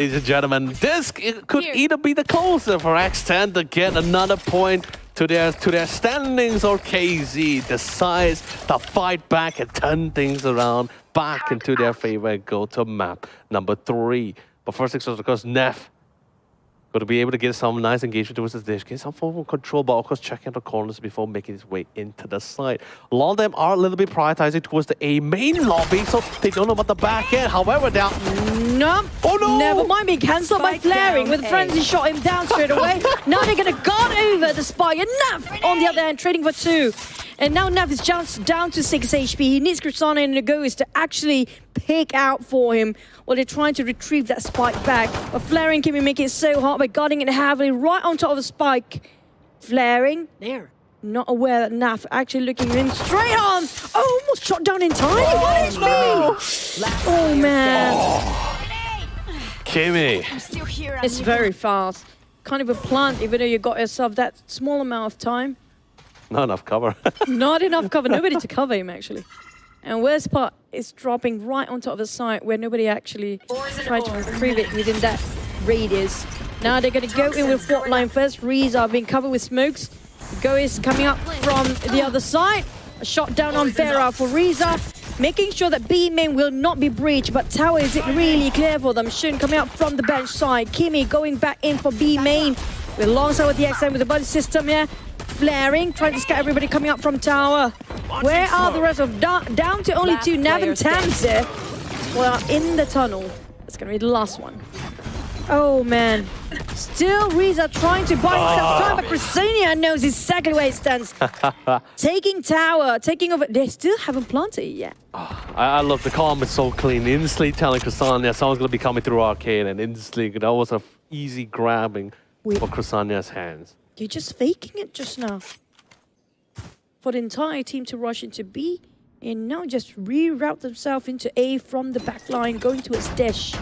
Ladies and gentlemen, this could either be the closer for X10 to get another point to their standings, or KZ decides to fight back and turn things around back into their favor and go to map number 3. But first things first, of course, Neff going to be able to get some nice engagement towards the dish, get some form of control, but of course checking out the corners before making his way into the side. A lot of them are a little bit prioritizing towards the A main lobby, so they don't know about the back end. However, they're... No. Oh no! Never mind, being cancelled by flaring with frenzy shot him down straight away. Now they're gonna guard over the spy, and Naf on the other end trading for 2. And now Naf is just down to 6 HP. He needs Kizuna and the Goes to actually pick out for him while they're trying to retrieve that spike back. But flaring can be making it so hard by guarding it heavily right on top of the spike. Flaring there. Not aware that Naf actually looking in straight on. Oh, almost shot down in time. Oh, no. Oh man. Oh. Kimmy. It's very fast. Can't even plant even though you got yourself that small amount of time. Not enough cover. Not enough cover. Nobody to cover him actually. And worst part is dropping right on top of the site where nobody actually tried to retrieve it within that radius. Now they're going to go in with Fort Line first. Reza being covered with smokes. Go is coming up from the other side. A shot down on Vera for Reza. Making sure that B main will not be breached, but tower is it really clear for them. Shun coming up from the bench side. Kimmy going back in for B main. We're alongside with the X10 with the buddy system here. Flaring, trying to scatter everybody coming up from tower. Where are the rest of down to only 2 Nav and Tams there? Well, in the tunnel. That's gonna be the last one. Oh man. Still Reza trying to buy himself time, but Cresania knows exactly where he stands. Taking tower, taking over. They still haven't planted it yet. I love the calm, it's so clean. Instantly telling Cresania someone's going to be coming through arcade, and instantly that was a easy grabbing for Cresania's hands. You're just faking it just now. For the entire team to rush into B and now just reroute themselves into A from the back line, going to its dish.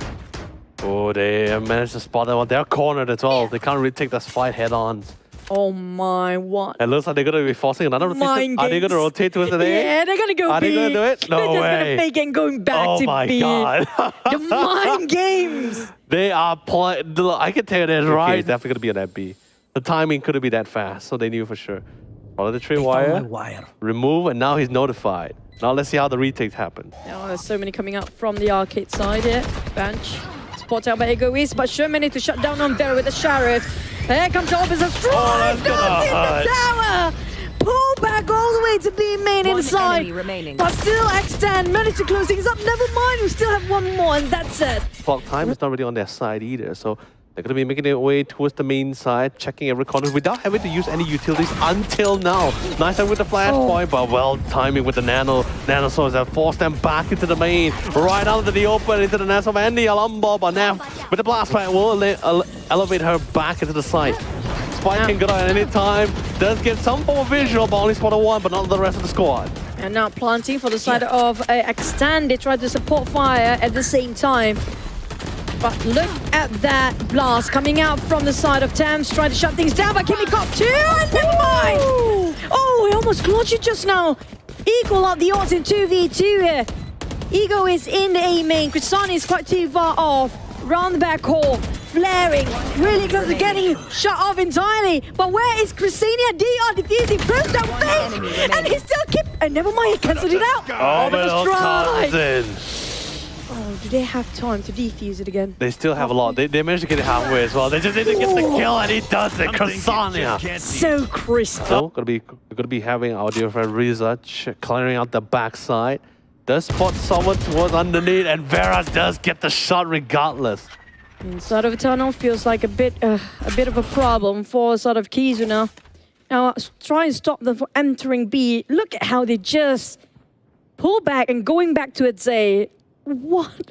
Oh, they managed to spot them. They're cornered as well. They can't really take this fight head on. Oh my, what? It looks like they're going to be forcing another rotation. Are they going to rotate towards the A? Yeah, they're going to go Are B. they going to do it? No they're just way. going to fake and going back to B. Oh my God. The mind games. They are playing. I can tell you that's right. It's definitely going to be an that B. The timing couldn't be that fast, so they knew for sure. Follow the tree wire. Remove, and now he's notified. Now let's see how the retakes happen. Oh, there's so many coming up from the arcade side here. Bench. Spot out by Egoist, but Sure managed to shut down on Vera with the Sheriff. Here comes the opposite strike. Oh, Down in the tower. Pull back all the way to B main inside. But still X10 managed to close things up. Never mind, we still have one more, and that's it. Clock time is not really on their side either, so they're going to be making their way towards the main side, checking every corner without having to use any utilities until now. Nice time with the flashpoint, but well timing with the nano swords that forced them back into the main, right out into the open, into the nest of Andy Alumbo. But now with the blast plant will elevate her back into the site. Spike can get on at any time, does get some form of visual, but only spotted 1, but not the rest of the squad. And now planting for the side of X10. They tried to support fire at the same time. But look at that blast coming out from the side of Thames, trying to shut things down, but Kimmy got 2, and never mind! Oh, he almost clutched it just now. Equal up the odds in 2v2 here. Ego is in the A main, Cresania is quite too far off. Round the back hall, flaring, really close to getting shut off entirely. But where is Cresania? DR defusing, throws down face, and he still kept, and never mind, he cancelled it out. Oh, but the strike. Oh, do they have time to defuse it again? They still have a lot. They managed to get it halfway as well. They just need to get the kill, and he does it. Cresania. So crisp. So, we're gonna be having our dear friend Reza clearing out the backside. Does spot someone towards underneath, and Vera does get the shot regardless. Inside of a tunnel feels like a bit of a problem for sort of Kizuna. Now try and stop them from entering B. Look at how they just pull back and going back to its A. What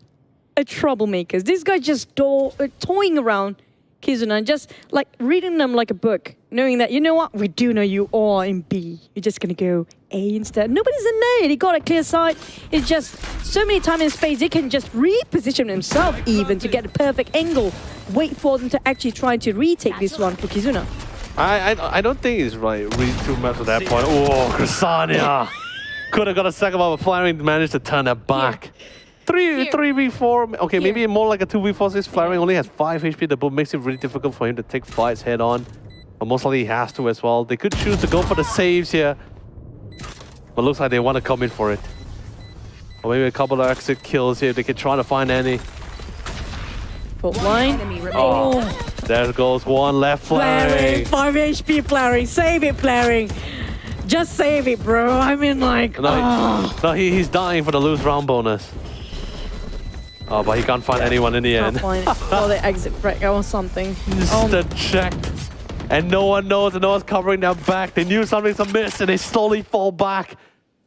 a troublemakers. This guy just toying around Kizuna, just like reading them like a book, knowing that, you know what, we do know you are in B. You're just going to go A instead. Nobody's in A. He got a clear side. It's just so many time and space, he can just reposition himself even to get a perfect angle. Wait for them to actually try to retake this one for Kizuna. I don't think it's right really too much at that point. Oh, Cresania! Could have got a second one, but Flaring managed to turn it back. 3v4. Okay, maybe more like a 2v4 since Flaring only has 5 HP. The bull makes it really difficult for him to take fights head on. But most likely he has to as well. They could choose to go for the saves here. But looks like they want to come in for it. Or maybe a couple of exit kills here. They can try to find any. Put line. Oh, there goes one left Flaring. 5 HP Flaring. Save it, Flaring. Just save it, bro. I mean, like... No, he's dying for the lose round bonus. Oh, but he can't find anyone in the Can't end. find it. Or the exit break or something. Instant check. And no one knows, and no one's covering their back. They knew something's amiss, and they slowly fall back.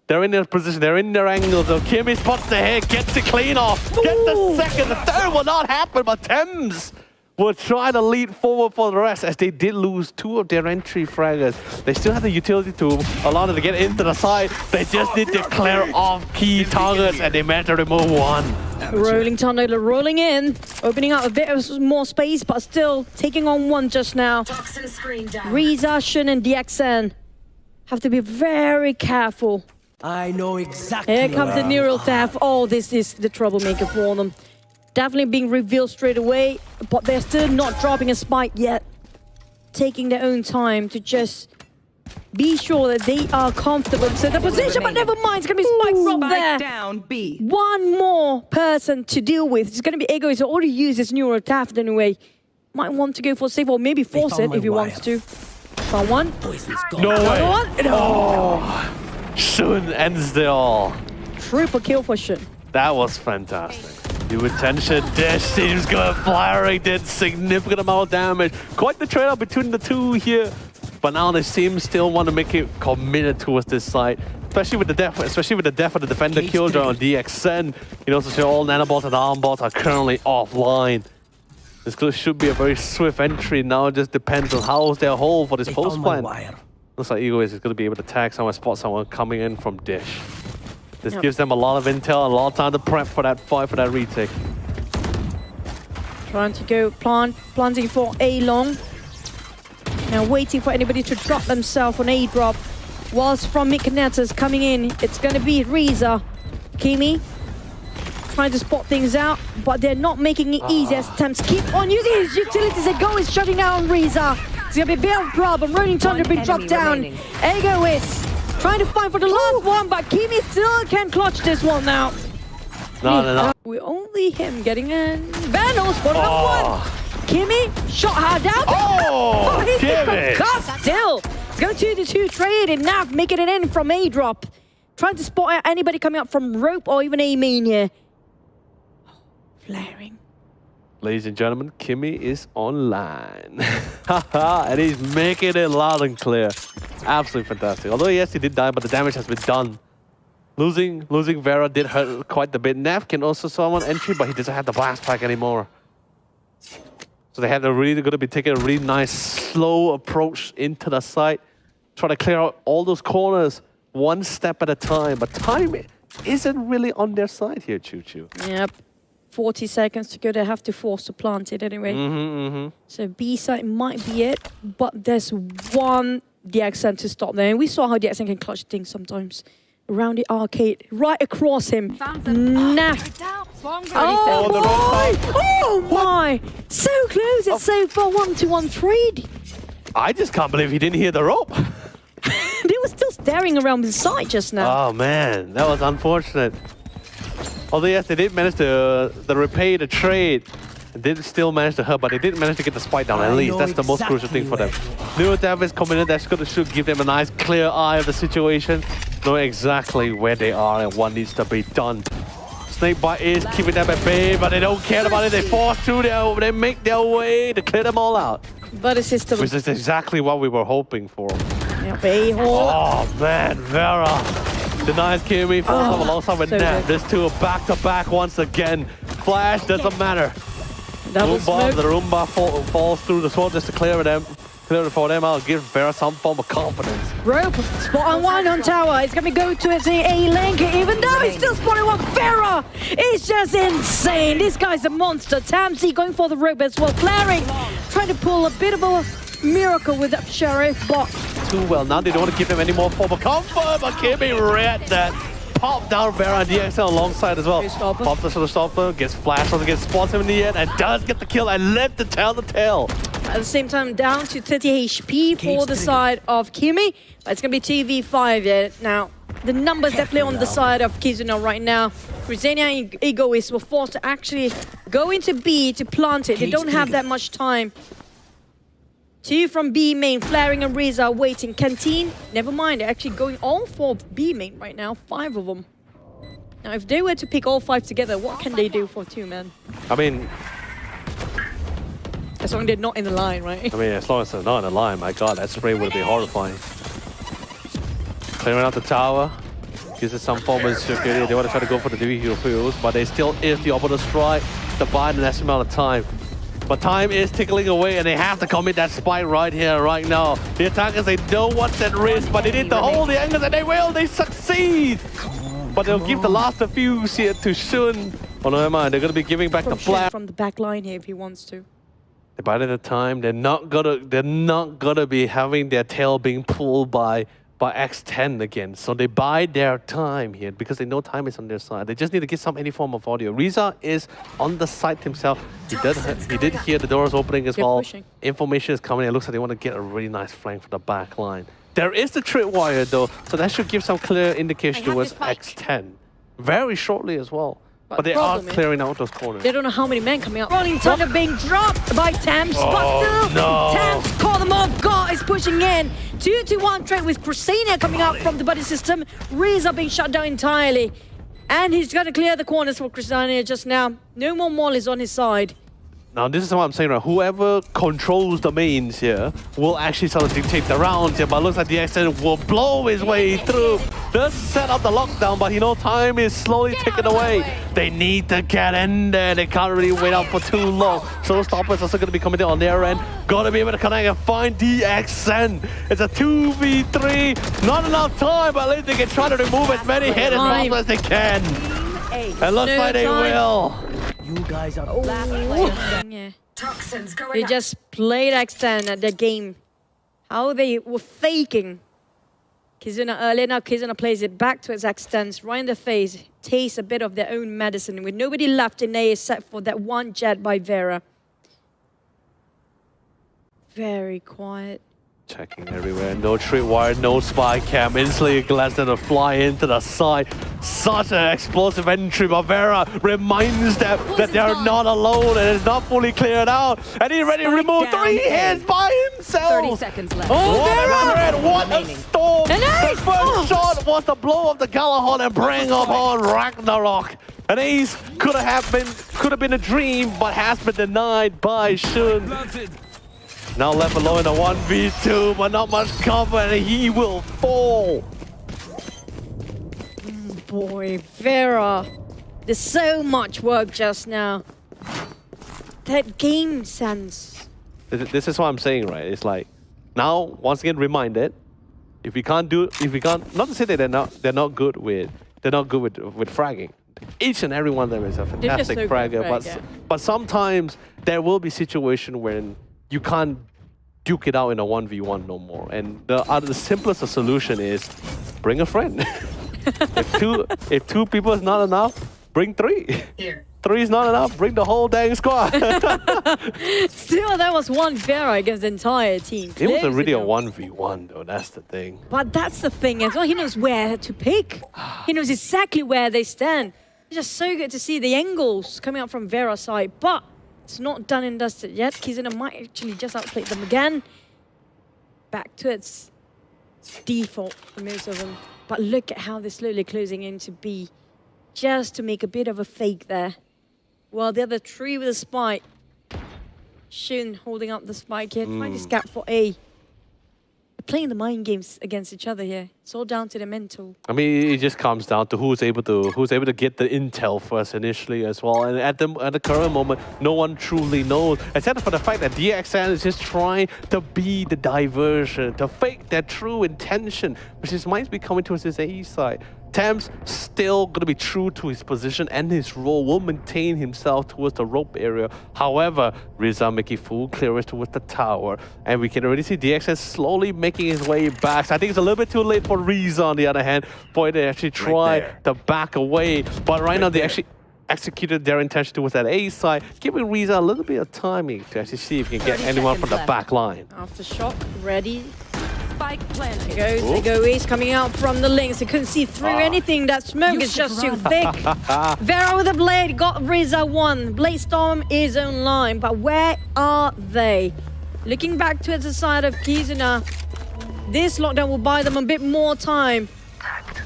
They're in their position, they're in their angle. So Kimmy spots the hit, gets it clean off, gets the second. The third will not happen, but Thames will try to lead forward for the rest, as they did lose 2 of their entry fraggers. They still have the utility to allow them to get into the side. They just need to clear off key targets, and they managed to remove 1. Rolling Tunnel rolling in, opening up a bit of more space, but still taking on 1 just now. Reza, Shun, and the X10 have to be very careful. I know exactly. Here comes the neural theft. Oh, this is the troublemaker for them. Definitely being revealed straight away, but they're still not dropping a spike yet. Taking their own time to just be sure that they are comfortable. So the position, but never mind, it's going to be spike drop there. down, B. 1 more person to deal with. It's going to be Ego. He's already used his neural theft anyway. Might want to go for a save, or maybe force it if he wants to. Found 1. No way. One. No. Shun ends it all. Triple kill for Shun. That was fantastic. The attention dish seems good. Flaring did significant amount of damage. Quite the trade-off between the two here. But now they seem still want to make it committed towards this side. Especially with the death of the defender killjoy on DXN. You know, so all nanobots and armbots are currently offline. This should be a very swift entry. Now it just depends on how's their hold for this post plan. Looks like Ego is going to be able to tag someone, spot someone coming in from dish. This gives them a lot of intel, a lot of time to prep for that fight, for that retake. Trying to go planting for A long. Now waiting for anybody to drop themselves on A drop. Whilst from Mikanetas coming in, it's going to be Reza. Kimi trying to spot things out, but they're not making it easy as attempts keep on using his utilities. Ego is shutting down Reza. It's going to be a big problem. Rolling Thunder been dropped down. Ego is trying to fight for the last one, but Kimi still can clutch this one now. No. We only him getting in. Vandal spotted on 1. Kimi shot her down. Oh, he's been Kimi. concussed still. It's going 2-2 trade, and now making it in from A drop. Trying to spot out anybody coming up from rope or even A main here. Flaring. Ladies and gentlemen, Kimi is online. And he's making it loud and clear. Absolutely fantastic. Although yes, he did die, but the damage has been done. Losing Vera did hurt quite a bit. Nav can also summon entry, but he doesn't have the blast pack anymore. So they have going to be taking a really nice slow approach into the site. Try to clear out all those corners 1 step at a time. But time isn't really on their side here, Choo Choo. Yep. 40 seconds to go. They have to force to plant it anyway. So B side might be it, but there's 1 DXN to stop there. And we saw how DXN can clutch things sometimes. Around the arcade, right across him. Nah. Oh, boy! Oh my! So close, it's so far. 1-1 trade. I just can't believe he didn't hear the rope. They were still staring around the side just now. Oh man, that was unfortunate. Although yes, they did manage to repay the trade. They did still manage to hurt, but they did manage to get the spike down at least. That's the most crucial thing for them. Neural Dev is coming in, should give them a nice clear eye of the situation. Know exactly where they are and what needs to be done. Snakebite is keeping them at bay, but they don't care about it. They force through they make their way to clear them all out. But the system. Which is exactly what we were hoping for. Yeah, A-hole. Oh man, Vera denies Kimi for alongside with Nat. These two are back to back once again. Flash doesn't matter. The Roomba falls through the sword just to clear them. For them, I'll give Vera some form of confidence. Rope, spot on 1 on tower. It's gonna go to its A link, even though he's still spotting 1. Vera is just insane. This guy's a monster. Tamsi going for the rope as well. Flaring, trying to pull a bit of a miracle with that Sheriff, but too well. Now they don't want to give them any more form of comfort, but Kimi read that pop down Vera and DXL alongside as well. Stopper. Pop the stopper, gets flashed, also gets spots him in the end, and does get the kill and live to tell the tale. At the same time, down to 30 HP for the side of Kimi. But it's going to be 2v5 here. Now, the numbers definitely on the side of Kizuna right now. Crizania and Egoist were forced to actually go into B to plant it. They don't have that much time. 2 from B main, Flaring and Reza waiting. Canteen, never mind, they're actually going all for B main right now, 5 of them. Now, if they were to pick all 5 together, what can they do for 2 men? I mean, As long as they're not in the line, right? as long as they're not in the line, my god, that spray would be horrifying. Clearing out the tower, uses some form of security. They want to try to go for the DV fields, but they still is the orbital strike to buy the next amount of time. But time is tickling away, and they have to commit that spike right here, right now. The attackers, they know what's at risk, but they need to hold the angles, and they will. They succeed. But they'll give the last fuse here to Shun. Oh no, never mind. They're going to be giving back the flag. From the back line here if he wants to. They bide the time. They're not gonna be having their tail being pulled by X10 again. So they bide their time here because they know time is on their side. They just need to get any form of audio. Reza is on the site himself. He did hear the doors opening as well. Pushing. Information is coming. It looks like they want to get a really nice flank for the back line. There is the tripwire though, so that should give some clear indication towards X10. Very shortly as well. But they are clearing out those corners. They don't know how many men coming out. Rolling Thunder being dropped by Tams, but still, no. Tams caught them off guard, is pushing in. 2-1 trade with Crusader coming out from the buddy system. Reza being shut down entirely. And he's going to clear the corners for Crusader just now. No more mollies on his side. Now, this is what I'm saying, right? Whoever controls the mains here will actually sort of dictate the rounds here, but it looks like the X10 will blow his way through. Does set up the lockdown, but you know, time is slowly ticking away. They need to get in there. They can't really wait out for too long. So Stoppers also going to be coming in on their end. Got to be able to connect and find the X10. It's a 2v3. Not enough time, but at least they can try to remove as many hits as they can. It looks like they will. You guys are Yeah. They just played X10 at the game. How they were faking Kizuna earlier. Now Kizuna plays it back to its X10s, right in the face. Tastes a bit of their own medicine with nobody left in A except for that one jet by Vera. Very quiet. Checking everywhere, no tripwire, no spy cam. Instantly a glass to fly into the side. Such an explosive entry, but Vera reminds them that they are not alone and it's not fully cleared out. And he's ready to remove 3 hits by himself. 30 seconds left. Oh, Vera! What a storm! The first shot was the blow of the Galahad and bring upon Ragnarok. An ace could have been a dream, but has been denied by Shun. Now left alone in a 1v2, but not much cover, and he will fall. Boy, Vera. There's so much work just now. That game sense. This is what I'm saying, right? It's like, now, once again, reminded, not to say that they're not good with fragging. Each and every one of them is a fantastic so fragger, but sometimes there will be situations when you can't duke it out in a 1v1 no more. And the simplest solution is bring a friend. if two people is not enough, bring 3. Here. 3 is not enough, bring the whole dang squad. Still, that was one Vera against the entire team. It wasn't really a 1v1 though, that's the thing. But that's the thing as well. He knows where to pick. He knows exactly where they stand. It's just so good to see the angles coming out from Vera's side. But it's not done and dusted yet. Kizuna might actually just outplay them again. Back to its default for most of them. But look at how they're slowly closing into B. Just to make a bit of a fake there. While the other 3 with a spike. Shun holding up the spike here, trying to scout for A. They're playing the mind games against each other here. It's all down to the mental. I mean, it just comes down to who's able to get the intel first initially as well. And at the current moment, no one truly knows, except for the fact that DXN is just trying to be the diversion, to fake their true intention, which is might be coming towards his A side. Thames still going to be true to his position and his role, will maintain himself towards the rope area. However, Riza making full clearance towards the tower. And we can already see DXN slowly making his way back. So I think it's a little bit too late for Riza, on the other hand, for it to actually try to back away. But right now, they actually executed their intention towards that A side, giving Riza a little bit of timing to actually see if he can get anyone from the back line. Aftershock, ready. Spike planted. They go Ace coming out from the links. They couldn't see through anything. That smoke is just too thick. Vera with the blade got Riza one. Blade Storm is online, but where are they? Looking back towards the side of Kizuna, this lockdown will buy them a bit more time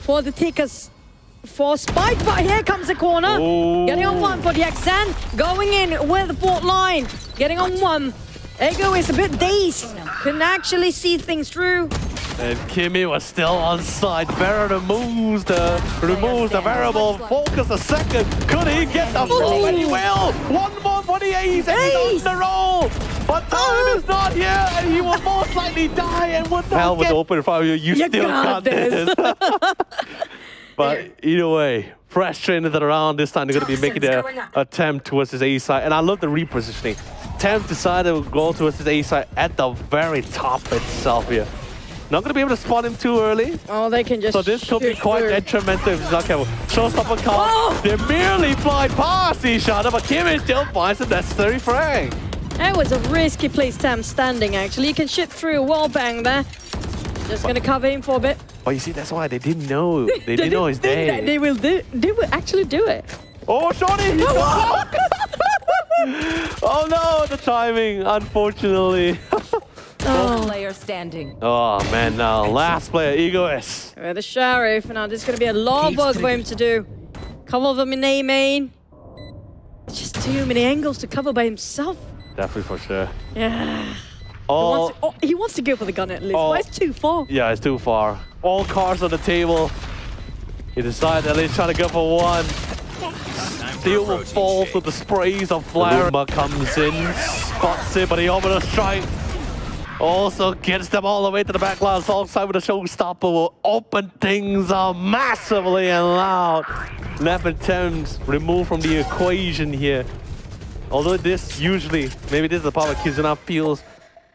for the tickers for Spike, but here comes the corner. Getting on one for the X10. Going in with the fourth line. Getting on one. Ego is a bit dazed. Couldn't actually see things through. And Kimmy was still on side. Vera removes the variable. Focus a second. Could he get the full? And he will. One more for the Ace. And he's on the roll. But time is not here. And he will most likely die and would not Hell with open fire. You still got this. But either way, fresh trainers that are around this time, they're going to be making their attempt towards his A side. And I love the repositioning. Thames decided to go towards his A side at the very top itself here. Not going to be able to spot him too early. Oh, they can just So this could be quite detrimental if he's not careful. Showstopper count. They merely fly past each other, but Kimmy still finds the necessary frag. That was a risky place Thames standing, actually. You can ship through a wall bang there. Just going to cover him for a bit. But you see, that's why they didn't know. They didn't know his day. They will actually do it. Oh, Shorty! Oh no, the timing, unfortunately. Player standing. Oh man, now last player, Egoist. The Sheriff. Now there's going to be a lot of work for him to do. Cover them in A main. It's just too many angles to cover by himself. Definitely for sure. Yeah. All, He wants to go for the gun at least, but it's too far. Yeah, it's too far. All cards on the table. He decided at least trying to go for one. Steel will fall to the sprays of flare. Luma comes in, spots it, but he opened a strike. Also gets them all the way to the back line. Alongside with a showstopper will open things up massively and loud. Neff and Thames removed from the equation here. Although this usually, maybe this is the part where Kizuna feels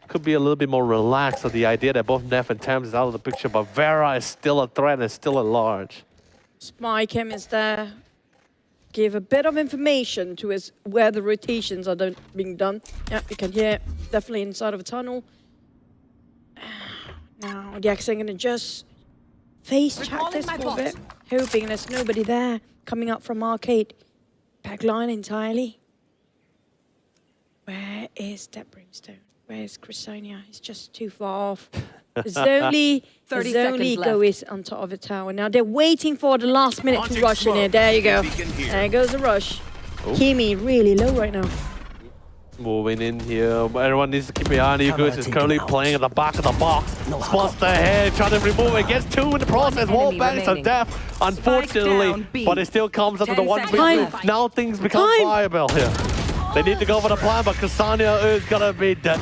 could be a little bit more relaxed of the idea that both Neff and Thames is out of the picture, but Vera is still a threat and still at large. Spike him is there. Give a bit of information to us where the rotations are being done. Yeah, you can hear it. Definitely inside of a tunnel. Now the X are gonna just face check this for a bit, hoping there's nobody there coming up from arcade. Back line entirely. Where is that Brimstone? Where's Chrysonia? It's just too far off. There's only 30 seconds left. Go is on top of the tower. Now they're waiting for the last minute to rush in here. There you go. There goes the rush. Kimi really low right now. Moving in here. Everyone needs to keep an eye on Egoist. Is currently playing at the back of the box. Spots the head, trying to remove it. Gets two in the process. Wall bangs to death, unfortunately. But it still comes up to the 1 move. Now things become viable here. They need to go for the plan, but Ksania is gonna be dead.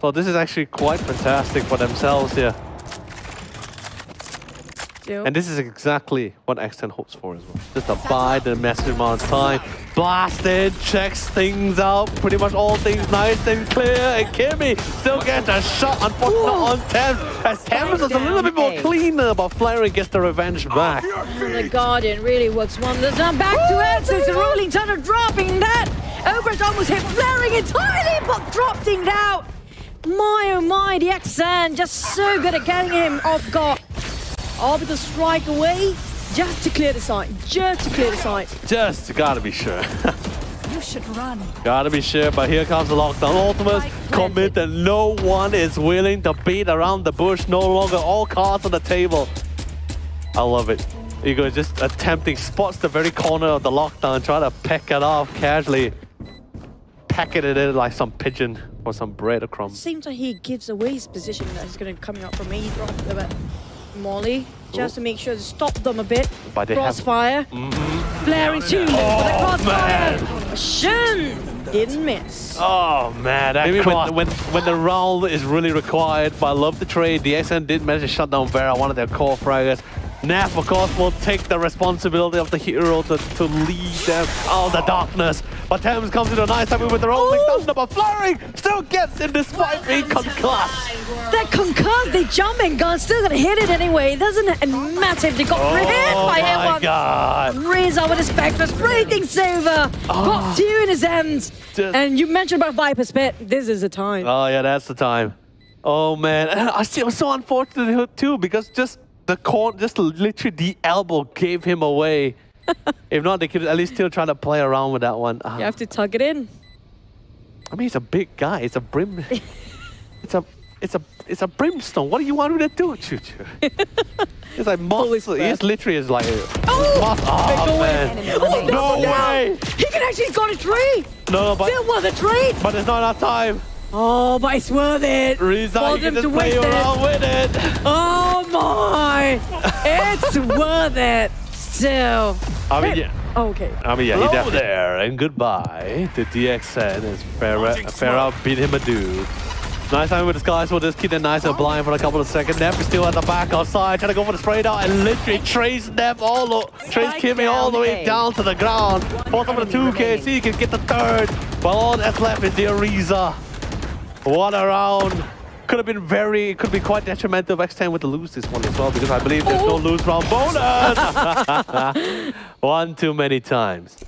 So this is actually quite fantastic for themselves here. And this is exactly what X10 hopes for as well. Just to buy the massive amount of time. Blasted, checks things out. Pretty much all things nice and clear. And Kimmy still gets a shot, unfortunately on Thames. As Thames is a little bit more cleaner, but Flaring gets the revenge back. And the Guardian really works wonders. Now back to it. It's a rolling thunder dropping that. Ober's almost hit Flaring entirely, but dropped him out. My oh my, the X10 just so good at getting him off guard. Orbital strike away, just to clear the site. Just to clear the site. Just gotta be sure. You should run. Gotta be sure, but here comes the lockdown. Ultimates commit that no one is willing to beat around the bush. No longer all cards on the table. I love it. Ego is just attempting, spots the very corner of the lockdown, try to peck it off casually. Packing it in like some pigeon or some bread or crumbs. Seems like he gives away his position that he's going to coming up from A drop a bit. Molly, just to make sure to stop them a bit. Crossfire. Flaring too late for the crossfire. Shun didn't miss. Oh man, maybe when the round is really required, but I love the trade. The XN did manage to shut down Vera, one of their core fraggers. Naf, of course, will take the responsibility of the hero to lead them out of the darkness. But Thames comes in a nice time with the rolling thunder, but Flurry still gets in despite being concussed. That concussed, they jump and gun, still gonna hit it anyway. It doesn't matter if they got hit by Oh my everyone. god. Reza with his Spectre, spray things over. Got 2 in his hands. And you mentioned about Viper's Pit. This is the time. Oh yeah, that's the time. Oh man, and I see it was so unfortunate too because just the corner, just literally the elbow gave him away. If not, they could at least still try to play around with that one. You have to tug it in. I mean, he's a big guy. It's a brim. it's a brimstone. What do you want me to do, Choo Choo? It's like muscle. He's literally like. Oh man! No way! He can actually got a tree. No, but Still was a tree. but it's not enough time. Oh, but it's worth it. Reza, For you them can to just play waste it. around with it. Oh my! It's worth it. Still. I mean, yeah. Okay. I mean, yeah, he definitely there and goodbye to DXN as Farah beat him a dude. Nice time with the skies will just keep it nice and blind for a couple of seconds. Neff is still at the back outside, trying to go for the spray down and literally trace Neff trace Kimmy all the way down to the ground. Force over the 2K, see he can get the third. But all that's left is the Ariza. What a round. Could be quite detrimental if X10 were to lose this one as well, because I believe there's no lose round bonus. One too many times.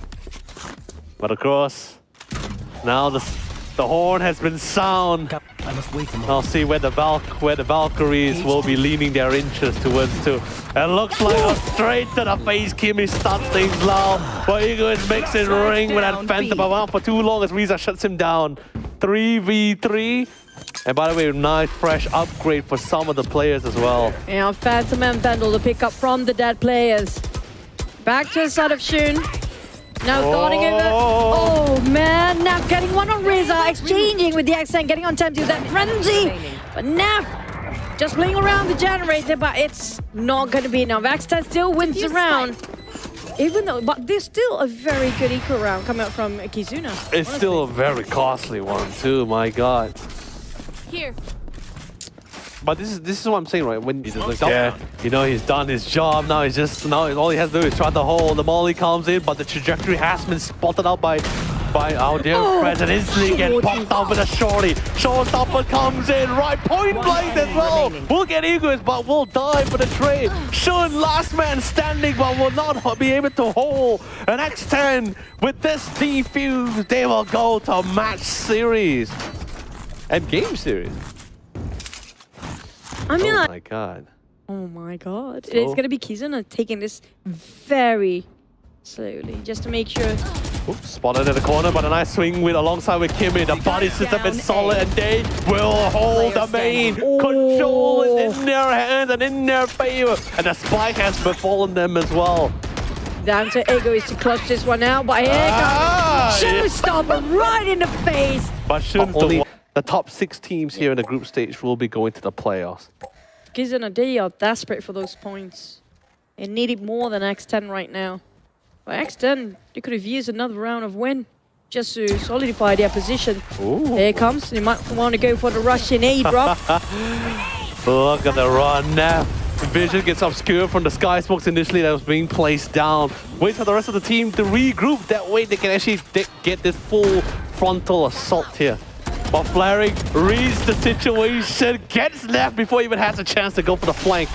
But of course, now the horn has been sound. I must wait a moment. I'll see where the Valkyries will be leaning their interest towards too. And looks like a straight to the face. Kimmy starts things loud. But Egoist makes it ring with that Phantom around for too long as Reza shuts him down. 3v3. And by the way, nice fresh upgrade for some of the players as well. Yeah, Phantom and Vandal to pick up from the dead players. Back to the side of Shun. Now guarding over. Oh man, Naf getting one on Reza, exchanging with the X10, getting on Thames with that frenzy. But Naf just playing around the generator, but it's not going to be enough. X10 still wins the round. Even though, but there's still a very good eco round coming out from Kizuna. It's still a very costly one too, my god. Here. But this is what I'm saying, right? When he's just like, yeah, you know, he's done his job. Now all he has to do is try to hold. The molly comes in, but the trajectory has been spotted out by our dear friends and instantly get popped out with a shorty. Showstopper comes in, right point blank as well. We'll get Egoist, but we'll die for the trade. Shun, last man standing, but will not be able to hold. An X10 with this defuse, they will go to match series and game series. I mean, oh my god. Oh my god. So? It's going to be Kizuna taking this very slowly, just to make sure. Oops, spotted in the corner, but a nice swing alongside with Kimmy. The body system is solid and they will hold the main. Control is in their hands and in their favor. And the spike has befallen them as well. Down to Egoist to clutch this one out, but here comes Showstopper right in the face. But shouldn't only the top 6 teams here in the group stage will be going to the playoffs. Kizuna, they are desperate for those points. They need it more than X10 right now. But X10, they could have used another round of win just to solidify their position. Ooh. Here it comes. They might want to go for the Russian aid drop. Look at the run now. Vision gets obscured from the sky smokes initially that was being placed down. Wait for the rest of the team to regroup. That way they can actually get this full frontal assault here. But Flaring reads the situation, gets left before he even has a chance to go for the flank.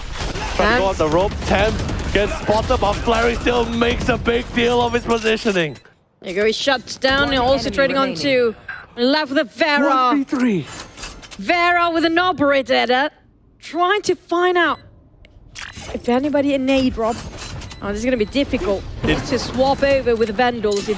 Trying to go up the rope, Thames gets spotted, but Flaring still makes a big deal of his positioning. There you go, he shuts down and also trading on 2. Left with a Vera. 1v3. Vera with an operator, trying to find out if anybody in nade drop. Oh, this is going to be difficult to swap over with Vandals.